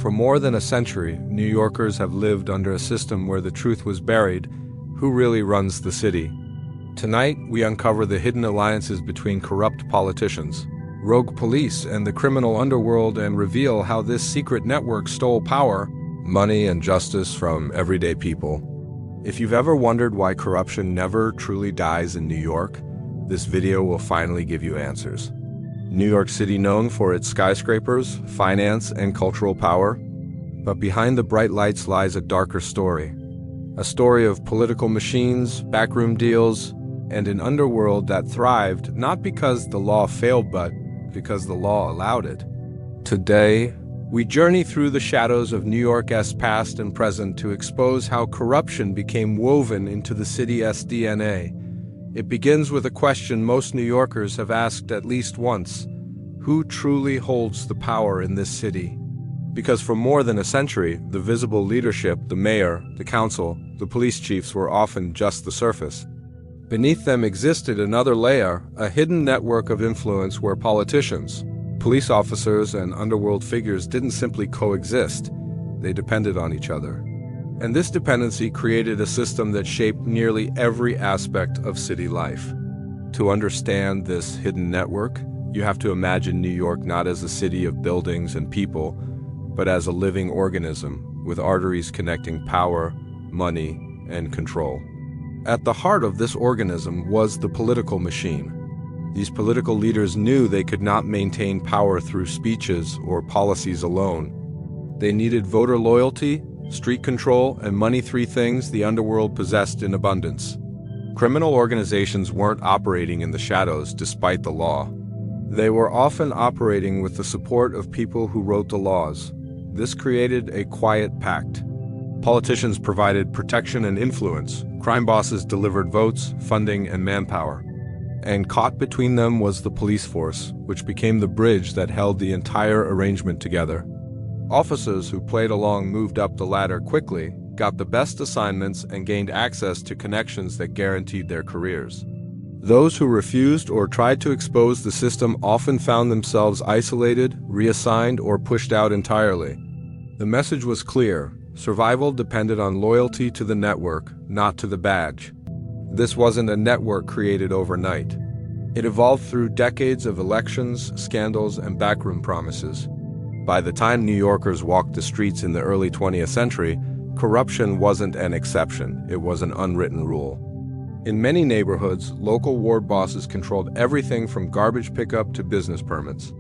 For more than a century, New Yorkers have lived under a system where the truth was buried. Who really runs the city? Tonight, we uncover the hidden alliances between corrupt politicians, rogue police, and the criminal underworld, and reveal how this secret network stole power, money, and justice from everyday people. If you've ever wondered why corruption never truly dies in New York, this video will finally give you answers. New York City, known for its skyscrapers, finance, and cultural power, but behind the bright lights lies a darker story. A story of political machines, backroom deals, and an underworld that thrived not because the law failed, but because the law allowed it. Today, we journey through the shadows of New York's past and present to expose how corruption became woven into the city's DNA. It begins with a question most New Yorkers have asked at least once: who truly holds the power in this city? Because for more than a century, the visible leadership, the mayor, the council, the police chiefs, were often just the surface. Beneath them existed another layer, a hidden network of influence where politicians, police officers, and underworld figures didn't simply coexist, they depended on each other. And this dependency created a system that shaped nearly every aspect of city life. To understand this hidden network, you have to imagine New York not as a city of buildings and people, but as a living organism with arteries connecting power, money, and control. At the heart of this organism was the political machine. These political leaders knew they could not maintain power through speeches or policies alone. They needed voter loyalty, street control, and money, three things the underworld possessed in abundance. Criminal organizations weren't operating in the shadows despite the law. They were often operating with the support of people who wrote the laws. This created a quiet pact. Politicians provided protection and influence. Crime bosses delivered votes, funding, and manpower. And caught between them was the police force, which became the bridge that held the entire arrangement together. Officers who played along moved up the ladder quickly, got the best assignments, and gained access to connections that guaranteed their careers. Those who refused or tried to expose the system often found themselves isolated, reassigned, or pushed out entirely. The message was clear: survival depended on loyalty to the network, not to the badge. This wasn't a network created overnight. It evolved through decades of elections, scandals, and backroom promises. By the time New Yorkers walked the streets in the early 20th century, corruption wasn't an exception, it was an unwritten rule. In many neighborhoods, local ward bosses controlled everything from garbage pickup to business permits.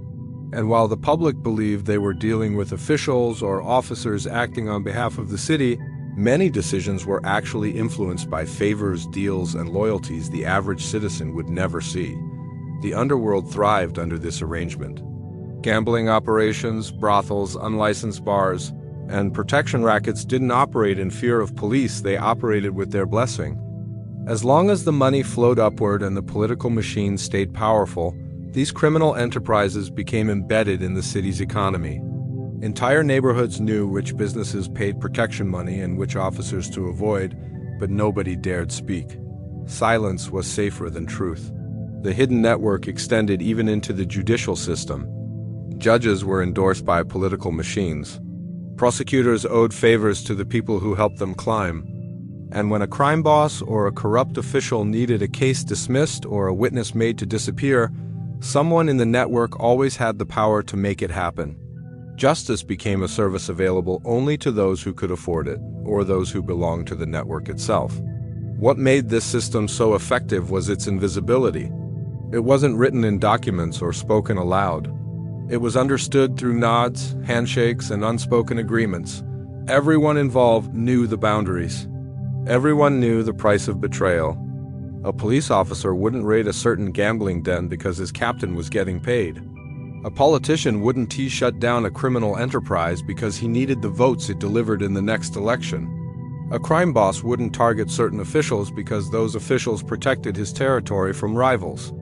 And while the public believed they were dealing with officials or officers acting on behalf of the city, many decisions were actually influenced by favors, deals, and loyalties the average citizen would never see. The underworld thrived under this arrangement. Gambling operations, brothels, unlicensed bars, and protection rackets didn't operate in fear of police, they operated with their blessing. As long as the money flowed upward and the political machine stayed powerful, these criminal enterprises became embedded in the city's economy. Entire neighborhoods knew which businesses paid protection money and which officers to avoid, but nobody dared speak. Silence was safer than truth. The hidden network extended even into the judicial system. Judges were endorsed by political machines. Prosecutors owed favors to the people who helped them climb. And when a crime boss or a corrupt official needed a case dismissed or a witness made to disappear, someone in the network always had the power to make it happen. Justice became a service available only to those who could afford it, or those who belonged to the network itself. What made this system so effective was its invisibility. It wasn't written in documents or spoken aloud. It was understood through nods, handshakes, and unspoken agreements. Everyone involved knew the boundaries. Everyone knew the price of betrayal. A police officer wouldn't raid a certain gambling den because his captain was getting paid. A politician wouldn't shut down a criminal enterprise because he needed the votes it delivered in the next election. A crime boss wouldn't target certain officials because those officials protected his territory from rivals.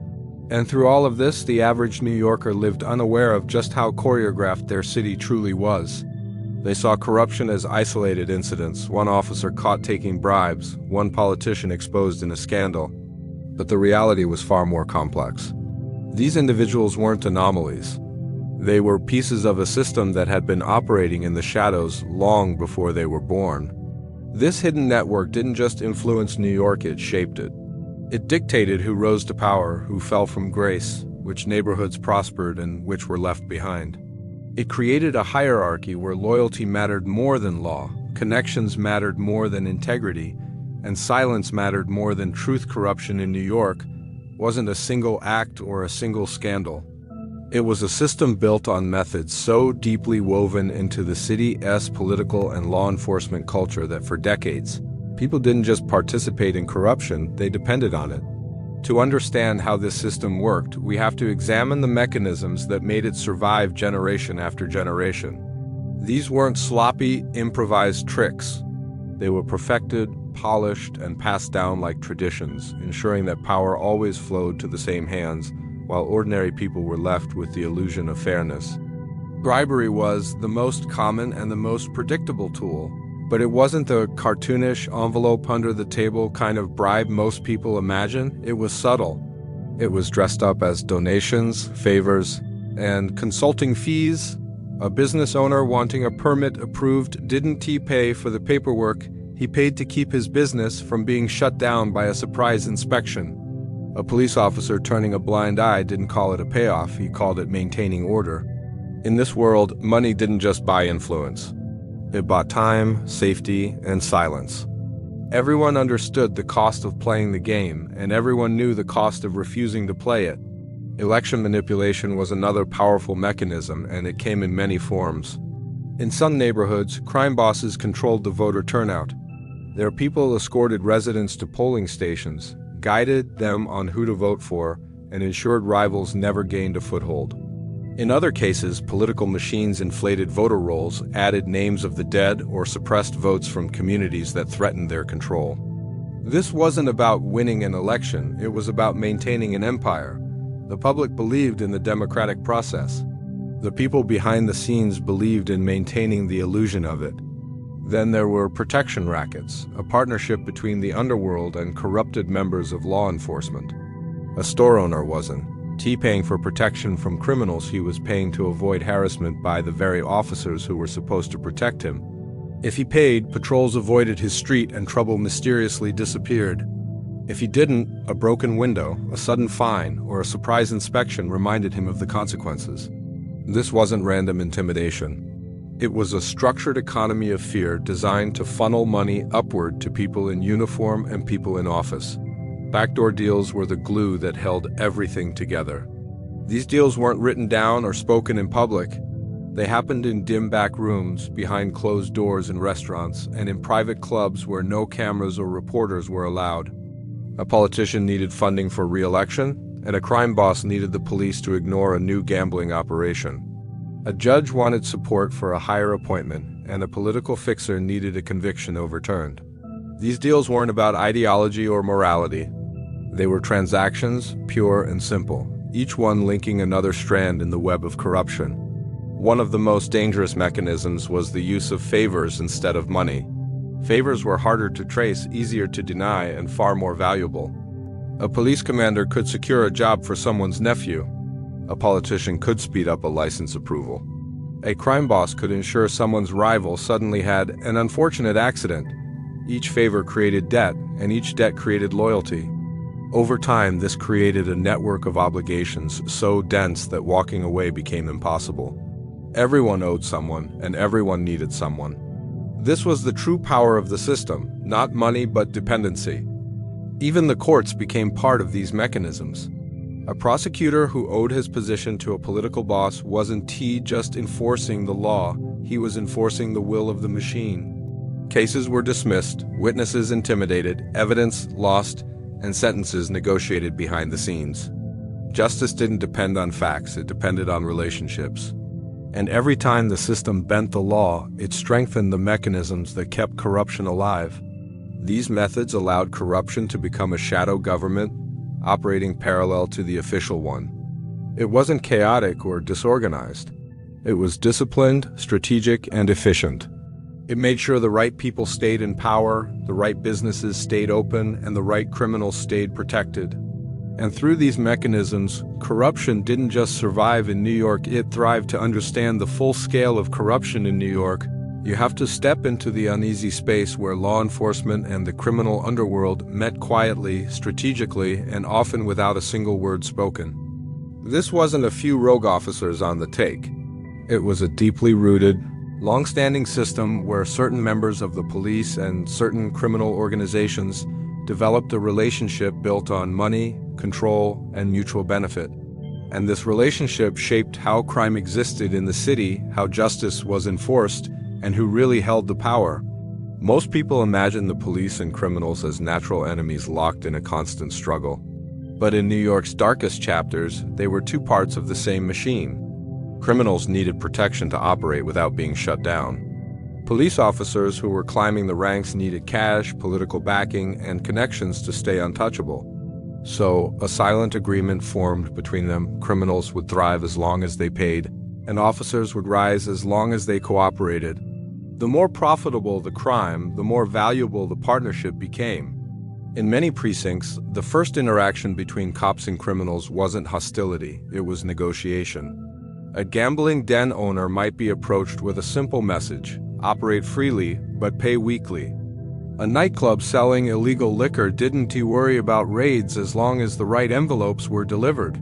And through all of this, the average New Yorker lived unaware of just how choreographed their city truly was. They saw corruption as isolated incidents, one officer caught taking bribes, one politician exposed in a scandal. But the reality was far more complex. These individuals weren't anomalies. They were pieces of a system that had been operating in the shadows long before they were born. This hidden network didn't just influence New York, it shaped it. It dictated who rose to power, who fell from grace, which neighborhoods prospered and which were left behind. It created a hierarchy where loyalty mattered more than law, connections mattered more than integrity, and silence mattered more than truth. Corruption in New York wasn't a single act or a single scandal. It was a system built on methods so deeply woven into the city's political and law enforcement culture that for decades, people didn't just participate in corruption, they depended on it. To understand how this system worked, we have to examine the mechanisms that made it survive generation after generation. These weren't sloppy, improvised tricks. They were perfected, polished, and passed down like traditions, ensuring that power always flowed to the same hands, while ordinary people were left with the illusion of fairness. Bribery was the most common and the most predictable tool, but it wasn't the cartoonish envelope under the table kind of bribe most people imagine. It was subtle. It was dressed up as donations, favors, and consulting fees. A business owner wanting a permit approved didn't pay for the paperwork, he paid to keep his business from being shut down by a surprise inspection. A police officer turning a blind eye didn't call it a payoff, he called it maintaining order. In this world, money didn't just buy influence. It bought time, safety, and silence. Everyone understood the cost of playing the game, and everyone knew the cost of refusing to play it. Election manipulation was another powerful mechanism, and it came in many forms. In some neighborhoods, crime bosses controlled the voter turnout. Their people escorted residents to polling stations, guided them on who to vote for, and ensured rivals never gained a foothold. In other cases, political machines inflated voter rolls, added names of the dead, or suppressed votes from communities that threatened their control. This wasn't about winning an election, it was about maintaining an empire. The public believed in the democratic process. The people behind the scenes believed in maintaining the illusion of it. Then there were protection rackets, a partnership between the underworld and corrupted members of law enforcement. A store owner wasn't paying for protection from criminals, he was paying to avoid harassment by the very officers who were supposed to protect him. If he paid, patrols avoided his street and trouble mysteriously disappeared. If he didn't, a broken window, a sudden fine, or a surprise inspection reminded him of the consequences. This wasn't random intimidation. It was a structured economy of fear designed to funnel money upward to people in uniform and people in office. Backdoor deals were the glue that held everything together. These deals weren't written down or spoken in public. They happened in dim back rooms, behind closed doors in restaurants, and in private clubs where no cameras or reporters were allowed. A politician needed funding for re-election, and a crime boss needed the police to ignore a new gambling operation. A judge wanted support for a higher appointment, and a political fixer needed a conviction overturned. These deals weren't about ideology or morality. They were transactions, pure and simple, each one linking another strand in the web of corruption. One of the most dangerous mechanisms was the use of favors instead of money. Favors were harder to trace, easier to deny, and far more valuable. A police commander could secure a job for someone's nephew. A politician could speed up a license approval. A crime boss could ensure someone's rival suddenly had an unfortunate accident. Each favor created debt, and each debt created loyalty. Over time, this created a network of obligations so dense that walking away became impossible. Everyone owed someone, and everyone needed someone. This was the true power of the system, not money but dependency. Even the courts became part of these mechanisms. A prosecutor who owed his position to a political boss wasn't just enforcing the law, he was enforcing the will of the machine. Cases were dismissed, witnesses intimidated, evidence lost, and sentences negotiated behind the scenes. Justice didn't depend on facts, it depended on relationships. And every time the system bent the law, it strengthened the mechanisms that kept corruption alive. These methods allowed corruption to become a shadow government, operating parallel to the official one. It wasn't chaotic or disorganized. It was disciplined, strategic, and efficient. It made sure the right people stayed in power, the right businesses stayed open, and the right criminals stayed protected. And through these mechanisms, corruption didn't just survive in New York, it thrived. To understand the full scale of corruption in New York, you have to step into the uneasy space where law enforcement and the criminal underworld met quietly, strategically, and often without a single word spoken. This wasn't a few rogue officers on the take. It was a deeply rooted, long-standing system where certain members of the police and certain criminal organizations developed a relationship built on money, control, and mutual benefit. And this relationship shaped how crime existed in the city, how justice was enforced, and who really held the power. Most people imagine the police and criminals as natural enemies locked in a constant struggle. But in New York's darkest chapters, they were two parts of the same machine. Criminals needed protection to operate without being shut down. Police officers who were climbing the ranks needed cash, political backing, and connections to stay untouchable. So, a silent agreement formed between them. Criminals would thrive as long as they paid, and officers would rise as long as they cooperated. The more profitable the crime, the more valuable the partnership became. In many precincts, the first interaction between cops and criminals wasn't hostility, it was negotiation. A gambling den owner might be approached with a simple message: operate freely, but pay weekly. A nightclub selling illegal liquor didn't worry about raids as long as the right envelopes were delivered.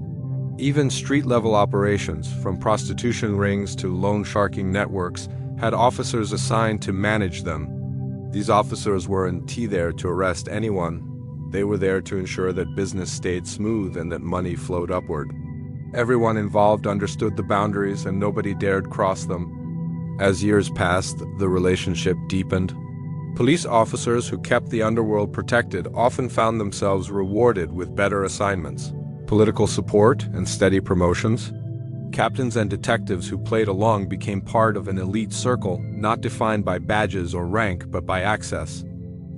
Even street-level operations, from prostitution rings to loan sharking networks, had officers assigned to manage them. These officers weren't there to arrest anyone. They were there to ensure that business stayed smooth and that money flowed upward. Everyone involved understood the boundaries and nobody dared cross them. As years passed, the relationship deepened. Police officers who kept the underworld protected often found themselves rewarded with better assignments, political support, and steady promotions. Captains and detectives who played along became part of an elite circle, not defined by badges or rank, but by access.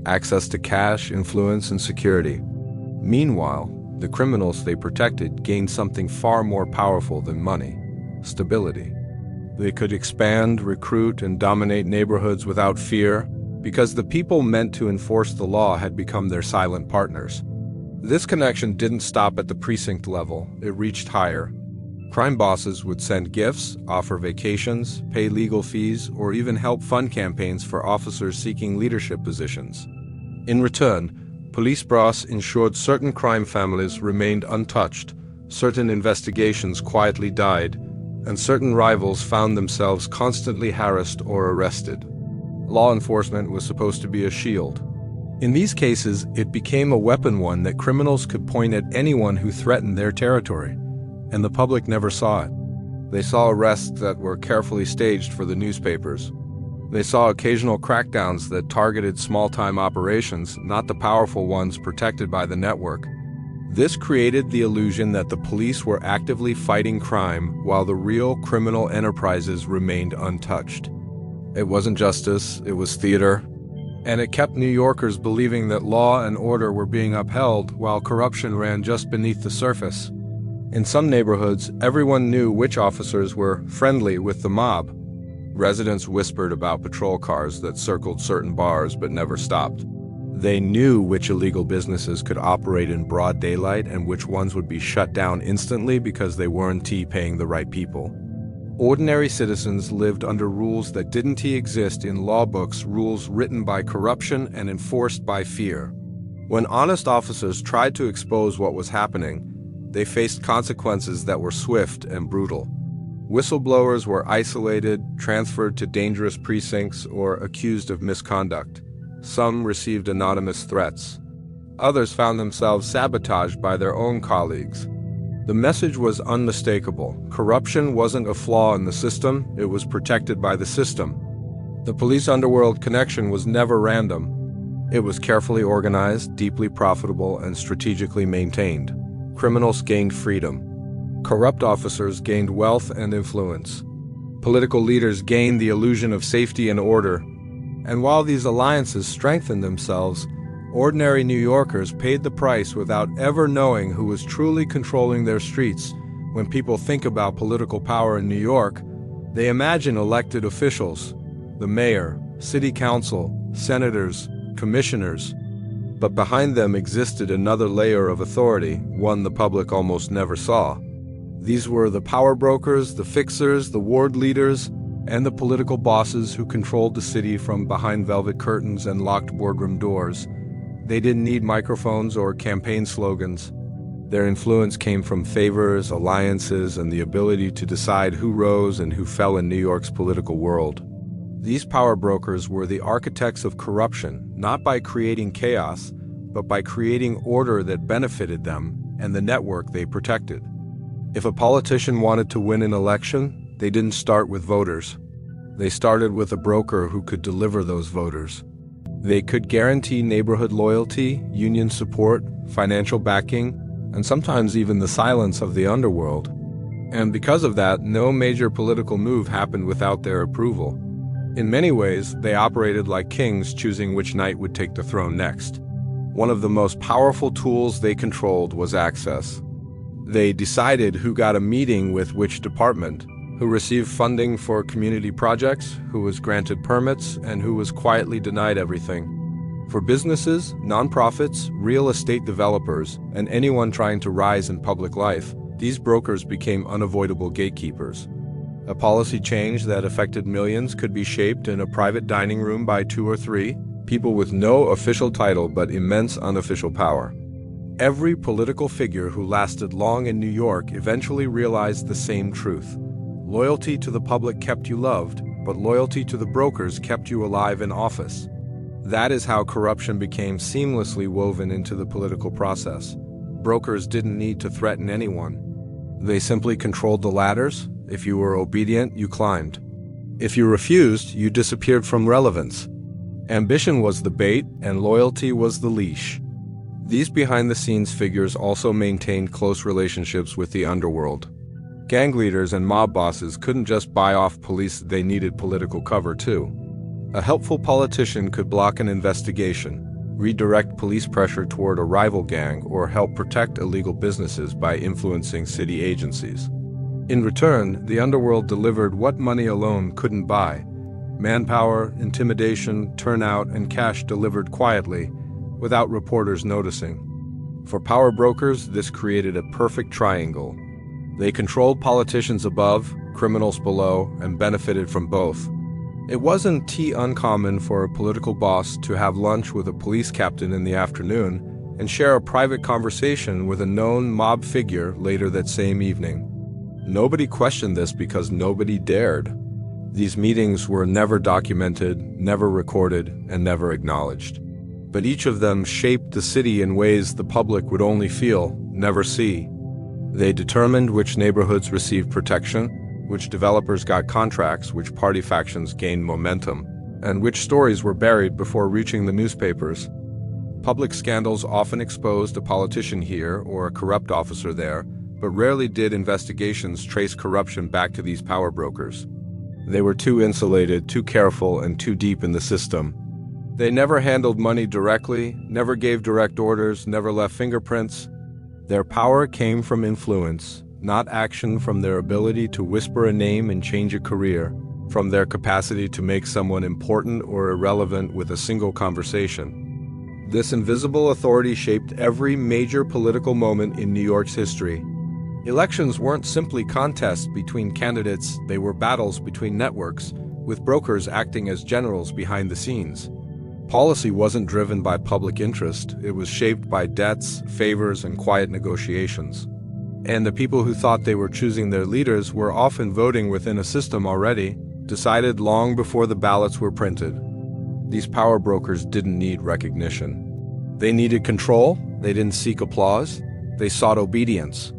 Access to cash, influence, and security. Meanwhile, the criminals they protected gained something far more powerful than money: stability. They could expand, recruit, and dominate neighborhoods without fear, because the people meant to enforce the law had become their silent partners. This connection didn't stop at the precinct level, it reached higher. Crime bosses would send gifts, offer vacations, pay legal fees, or even help fund campaigns for officers seeking leadership positions. In return, police brass ensured certain crime families remained untouched, certain investigations quietly died, and certain rivals found themselves constantly harassed or arrested. Law enforcement was supposed to be a shield. In these cases, it became a weapon, one that criminals could point at anyone who threatened their territory. And the public never saw it. They saw arrests that were carefully staged for the newspapers. They saw occasional crackdowns that targeted small-time operations, not the powerful ones protected by the network. This created the illusion that the police were actively fighting crime while the real criminal enterprises remained untouched. It wasn't justice, it was theater. And it kept New Yorkers believing that law and order were being upheld while corruption ran just beneath the surface. In some neighborhoods, everyone knew which officers were friendly with the mob. Residents whispered about patrol cars that circled certain bars but never stopped. They knew which illegal businesses could operate in broad daylight and which ones would be shut down instantly because they weren't paying the right people. Ordinary citizens lived under rules that didn't exist in law books, rules written by corruption and enforced by fear. When honest officers tried to expose what was happening, they faced consequences that were swift and brutal. Whistleblowers were isolated, transferred to dangerous precincts, or accused of misconduct. Some received anonymous threats. Others found themselves sabotaged by their own colleagues. The message was unmistakable. Corruption wasn't a flaw in the system, it was protected by the system. The police underworld connection was never random. It was carefully organized, deeply profitable, and strategically maintained. Criminals gained freedom. Corrupt officers gained wealth and influence. Political leaders gained the illusion of safety and order. And while these alliances strengthened themselves, ordinary New Yorkers paid the price without ever knowing who was truly controlling their streets. When people think about political power in New York, they imagine elected officials, the mayor, city council, senators, commissioners. But behind them existed another layer of authority, one the public almost never saw. These were the power brokers, the fixers, the ward leaders, and the political bosses who controlled the city from behind velvet curtains and locked boardroom doors. They didn't need microphones or campaign slogans. Their influence came from favors, alliances, and the ability to decide who rose and who fell in New York's political world. These power brokers were the architects of corruption, not by creating chaos, but by creating order that benefited them and the network they protected. If a politician wanted to win an election, they didn't start with voters. They started with a broker who could deliver those voters. They could guarantee neighborhood loyalty, union support, financial backing, and sometimes even the silence of the underworld. And because of that, no major political move happened without their approval. In many ways, they operated like kings choosing which knight would take the throne next. One of the most powerful tools they controlled was access. They decided who got a meeting with which department, who received funding for community projects, who was granted permits, and who was quietly denied everything. For businesses, nonprofits, real estate developers, and anyone trying to rise in public life, these brokers became unavoidable gatekeepers. A policy change that affected millions could be shaped in a private dining room by 2 or 3, people with no official title but immense unofficial power. Every political figure who lasted long in New York eventually realized the same truth. Loyalty to the public kept you loved, but loyalty to the brokers kept you alive in office. That is how corruption became seamlessly woven into the political process. Brokers didn't need to threaten anyone. They simply controlled the ladders. If you were obedient, you climbed. If you refused, you disappeared from relevance. Ambition was the bait, and loyalty was the leash. These behind-the-scenes figures also maintained close relationships with the underworld. Gang leaders and mob bosses couldn't just buy off police, they needed political cover too. A helpful politician could block an investigation, redirect police pressure toward a rival gang, or help protect illegal businesses by influencing city agencies. In return, the underworld delivered what money alone couldn't buy: manpower, intimidation, turnout, and cash delivered quietly, without reporters noticing. For power brokers, this created a perfect triangle. They controlled politicians above, criminals below, and benefited from both. It wasn't too uncommon for a political boss to have lunch with a police captain in the afternoon and share a private conversation with a known mob figure later that same evening. Nobody questioned this because nobody dared. These meetings were never documented, never recorded, and never acknowledged. But each of them shaped the city in ways the public would only feel, never see. They determined which neighborhoods received protection, which developers got contracts, which party factions gained momentum, and which stories were buried before reaching the newspapers. Public scandals often exposed a politician here or a corrupt officer there, but rarely did investigations trace corruption back to these power brokers. They were too insulated, too careful, and too deep in the system. They never handled money directly, never gave direct orders, never left fingerprints. Their power came from influence, not action, from their ability to whisper a name and change a career, from their capacity to make someone important or irrelevant with a single conversation. This invisible authority shaped every major political moment in New York's history. Elections weren't simply contests between candidates, they were battles between networks, with brokers acting as generals behind the scenes. Policy wasn't driven by public interest, it was shaped by debts, favors, and quiet negotiations. And the people who thought they were choosing their leaders were often voting within a system already decided long before the ballots were printed. These power brokers didn't need recognition. They needed control, they didn't seek applause, they sought obedience.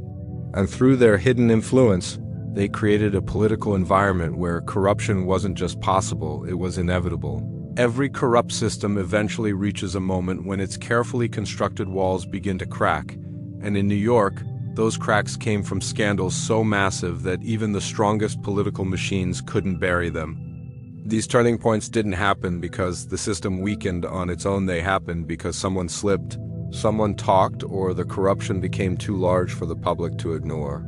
And through their hidden influence, they created a political environment where corruption wasn't just possible, it was inevitable. Every corrupt system eventually reaches a moment when its carefully constructed walls begin to crack. And in New York, those cracks came from scandals so massive that even the strongest political machines couldn't bury them. These turning points didn't happen because the system weakened on its own, they happened because someone slipped, someone talked, or the corruption became too large for the public to ignore.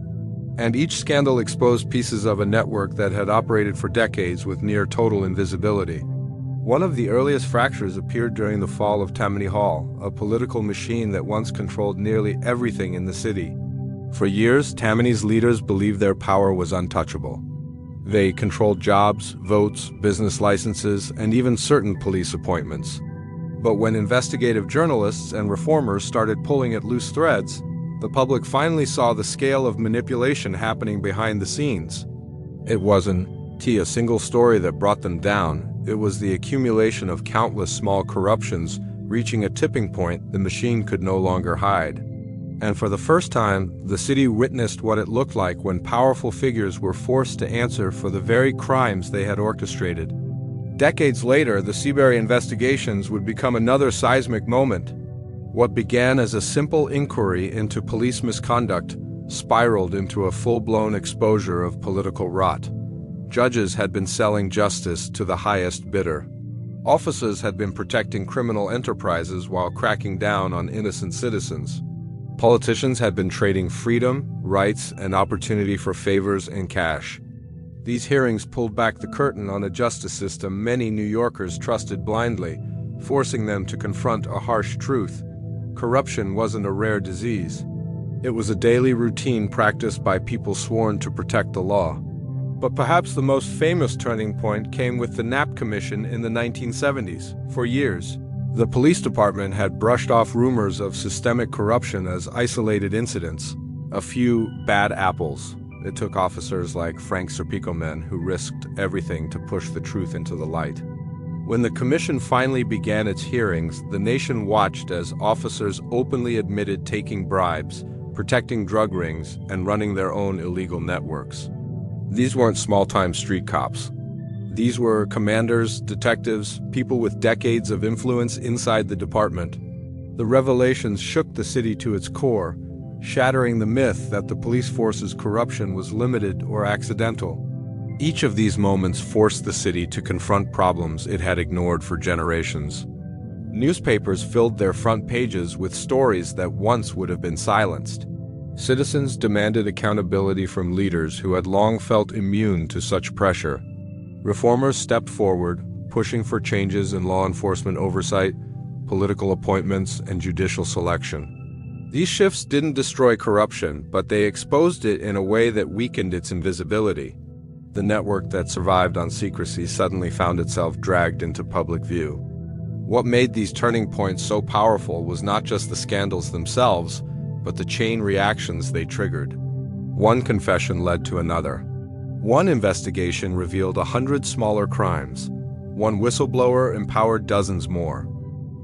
And each scandal exposed pieces of a network that had operated for decades with near total invisibility. One of the earliest fractures appeared during the fall of Tammany Hall, a political machine that once controlled nearly everything in the city. For years, Tammany's leaders believed their power was untouchable. They controlled jobs, votes, business licenses, and even certain police appointments. But when investigative journalists and reformers started pulling at loose threads, the public finally saw the scale of manipulation happening behind the scenes. It wasn't a single story that brought them down. It was the accumulation of countless small corruptions reaching a tipping point the machine could no longer hide. And for the first time, the city witnessed what it looked like when powerful figures were forced to answer for the very crimes they had orchestrated. Decades later, the Seabury investigations would become another seismic moment. What began as a simple inquiry into police misconduct spiraled into a full-blown exposure of political rot. Judges had been selling justice to the highest bidder. Officers had been protecting criminal enterprises while cracking down on innocent citizens. Politicians had been trading freedom, rights, and opportunity for favors and cash. These hearings pulled back the curtain on a justice system many New Yorkers trusted blindly, forcing them to confront a harsh truth. Corruption wasn't a rare disease. It was a daily routine practiced by people sworn to protect the law. But perhaps the most famous turning point came with the Knapp Commission in the 1970s. For years, the police department had brushed off rumors of systemic corruption as isolated incidents, a few bad apples. It took officers like Frank Serpico men who risked everything to push the truth into the light. When the commission finally began its hearings, the nation watched as officers openly admitted taking bribes, protecting drug rings, and running their own illegal networks. These weren't small-time street cops. These were commanders, detectives, people with decades of influence inside the department. The revelations shook the city to its core, shattering the myth that the police force's corruption was limited or accidental. Each of these moments forced the city to confront problems it had ignored for generations. Newspapers filled their front pages with stories that once would have been silenced. Citizens demanded accountability from leaders who had long felt immune to such pressure. Reformers stepped forward, pushing for changes in law enforcement oversight, political appointments, and judicial selection. These shifts didn't destroy corruption, but they exposed it in a way that weakened its invisibility. The network that survived on secrecy suddenly found itself dragged into public view. What made these turning points so powerful was not just the scandals themselves, but the chain reactions they triggered. One confession led to another. One investigation revealed 100 smaller crimes. One whistleblower empowered dozens more.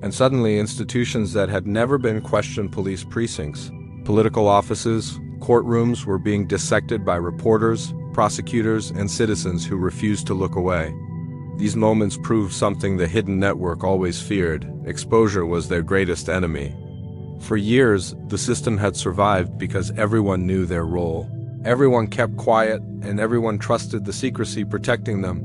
And suddenly, institutions that had never been questioned police precincts, political offices, courtrooms were being dissected by reporters, prosecutors, and citizens who refused to look away. These moments proved something the hidden network always feared: exposure was their greatest enemy. For years, the system had survived because everyone knew their role. Everyone kept quiet, and everyone trusted the secrecy protecting them.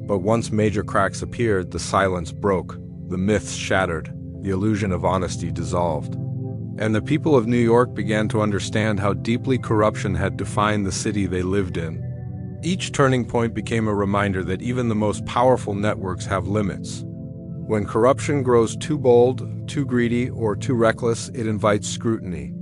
But once major cracks appeared, the silence broke, the myths shattered, the illusion of honesty dissolved. And the people of New York began to understand how deeply corruption had defined the city they lived in. Each turning point became a reminder that even the most powerful networks have limits. When corruption grows too bold, too greedy, or too reckless, it invites scrutiny.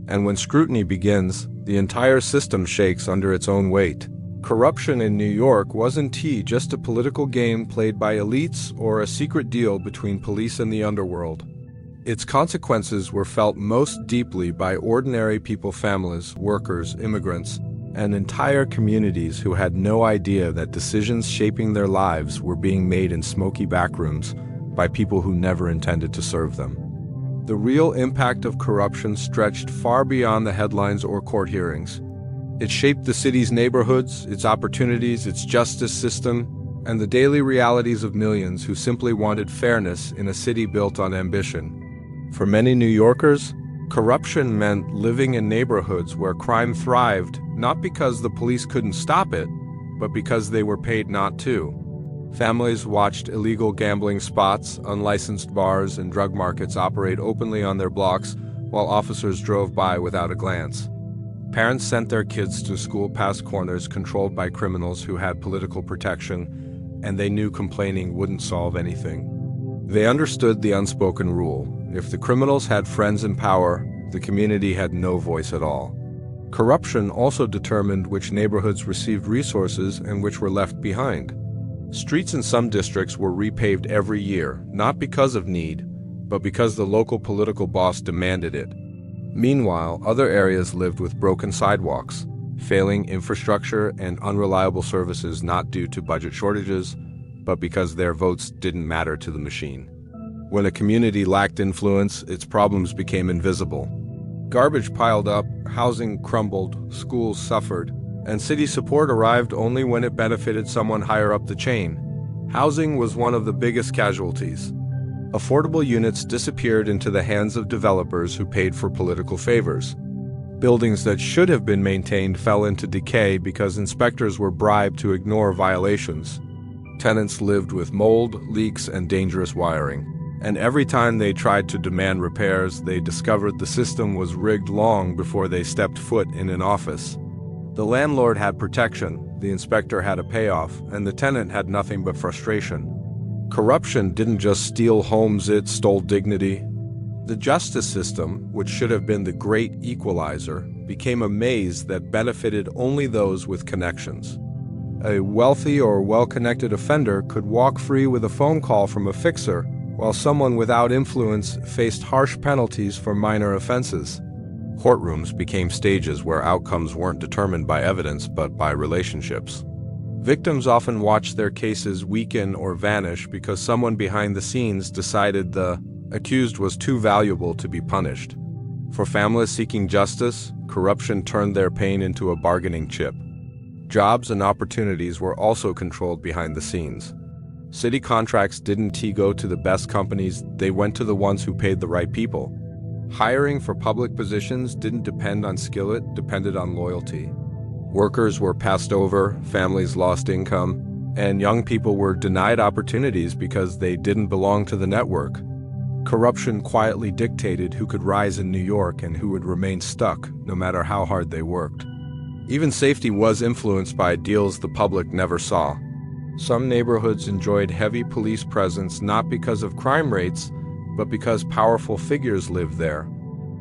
And when scrutiny begins, the entire system shakes under its own weight. Corruption in New York wasn't just a political game played by elites or a secret deal between police and the underworld. Its consequences were felt most deeply by ordinary people, families, workers, immigrants, and entire communities who had no idea that decisions shaping their lives were being made in smoky backrooms by people who never intended to serve them. The real impact of corruption stretched far beyond the headlines or court hearings. It shaped the city's neighborhoods, its opportunities, its justice system, and the daily realities of millions who simply wanted fairness in a city built on ambition. For many New Yorkers, corruption meant living in neighborhoods where crime thrived, not because the police couldn't stop it, but because they were paid not to. Families watched illegal gambling spots, unlicensed bars, and drug markets operate openly on their blocks while officers drove by without a glance. Parents sent their kids to school past corners controlled by criminals who had political protection, and they knew complaining wouldn't solve anything. They understood the unspoken rule: if the criminals had friends in power, the community had no voice at all. Corruption also determined which neighborhoods received resources and which were left behind. Streets in some districts were repaved every year, not because of need, but because the local political boss demanded it. Meanwhile, other areas lived with broken sidewalks, failing infrastructure, and unreliable services, not due to budget shortages, but because their votes didn't matter to the machine. When a community lacked influence, its problems became invisible. Garbage piled up, housing crumbled, schools suffered, and city support arrived only when it benefited someone higher up the chain. Housing was one of the biggest casualties. Affordable units disappeared into the hands of developers who paid for political favors. Buildings that should have been maintained fell into decay because inspectors were bribed to ignore violations. Tenants lived with mold, leaks, and dangerous wiring. And every time they tried to demand repairs, they discovered the system was rigged long before they stepped foot in an office. The landlord had protection, the inspector had a payoff, and the tenant had nothing but frustration. Corruption didn't just steal homes, it stole dignity. The justice system, which should have been the great equalizer, became a maze that benefited only those with connections. A wealthy or well-connected offender could walk free with a phone call from a fixer, while someone without influence faced harsh penalties for minor offenses. Courtrooms became stages where outcomes weren't determined by evidence but by relationships. Victims often watched their cases weaken or vanish because someone behind the scenes decided the accused was too valuable to be punished. For families seeking justice, corruption turned their pain into a bargaining chip. Jobs and opportunities were also controlled behind the scenes. City contracts didn't go to the best companies, they went to the ones who paid the right people. Hiring for public positions didn't depend on skill, it depended on loyalty. Workers were passed over, families lost income, and young people were denied opportunities because they didn't belong to the network. Corruption quietly dictated who could rise in New York and who would remain stuck, no matter how hard they worked. Even safety was influenced by deals the public never saw. Some neighborhoods enjoyed heavy police presence not because of crime rates, but because powerful figures lived there.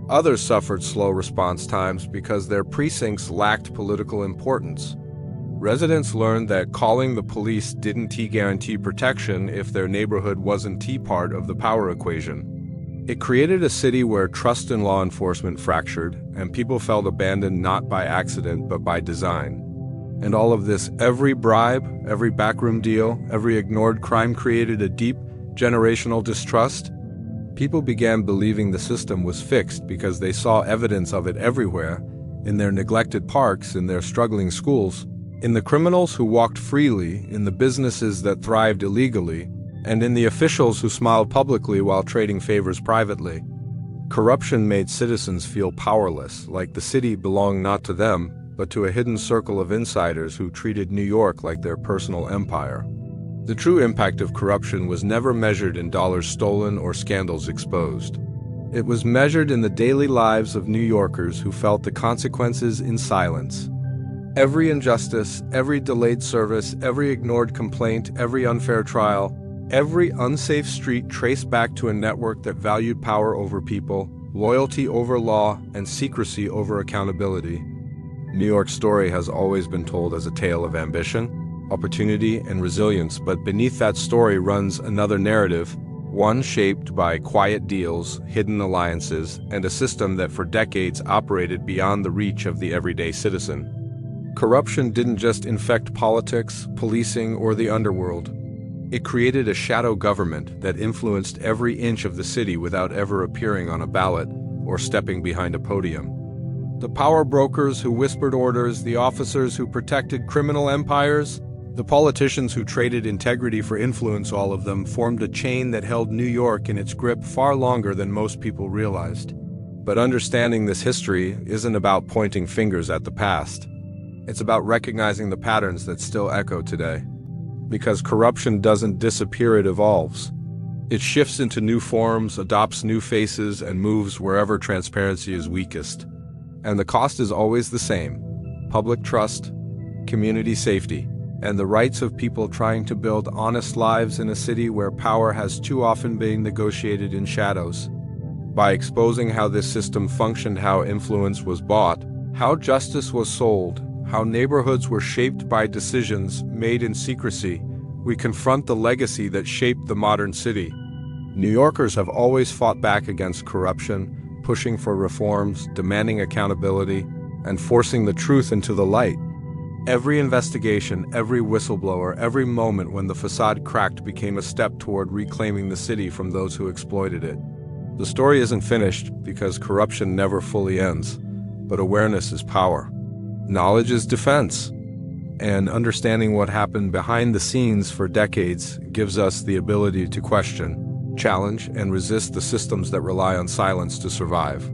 Others suffered slow response times because their precincts lacked political importance. Residents learned that calling the police didn't guarantee protection if their neighborhood wasn't part of the power equation. It created a city where trust in law enforcement fractured, and people felt abandoned not by accident but by design. And all of this, every bribe, every backroom deal, every ignored crime created a deep, generational distrust. People began believing the system was fixed because they saw evidence of it everywhere, in their neglected parks, in their struggling schools, in the criminals who walked freely, in the businesses that thrived illegally, and in the officials who smiled publicly while trading favors privately. Corruption made citizens feel powerless, like the city belonged not to them, but to a hidden circle of insiders who treated New York like their personal empire. The true impact of corruption was never measured in dollars stolen or scandals exposed. It was measured in the daily lives of New Yorkers who felt the consequences in silence. Every injustice, every delayed service, every ignored complaint, every unfair trial, every unsafe street traced back to a network that valued power over people, loyalty over law, and secrecy over accountability. New York's story has always been told as a tale of ambition, opportunity, and resilience, but beneath that story runs another narrative, one shaped by quiet deals, hidden alliances, and a system that for decades operated beyond the reach of the everyday citizen. Corruption didn't just infect politics, policing, or the underworld. It created a shadow government that influenced every inch of the city without ever appearing on a ballot or stepping behind a podium. The power brokers who whispered orders, the officers who protected criminal empires, the politicians who traded integrity for influence, all of them formed a chain that held New York in its grip far longer than most people realized. But understanding this history isn't about pointing fingers at the past. It's about recognizing the patterns that still echo today. Because corruption doesn't disappear, it evolves. It shifts into new forms, adopts new faces, and moves wherever transparency is weakest. And the cost is always the same: public trust, community safety, and the rights of people trying to build honest lives in a city where power has too often been negotiated in shadows. By exposing how this system functioned, how influence was bought, how justice was sold, how neighborhoods were shaped by decisions made in secrecy, we confront the legacy that shaped the modern city. New Yorkers have always fought back against corruption, pushing for reforms, demanding accountability, and forcing the truth into the light. Every investigation, every whistleblower, every moment when the facade cracked became a step toward reclaiming the city from those who exploited it. The story isn't finished because corruption never fully ends, but awareness is power. Knowledge is defense. And understanding what happened behind the scenes for decades gives us the ability to question, challenge, and resist the systems that rely on silence to survive.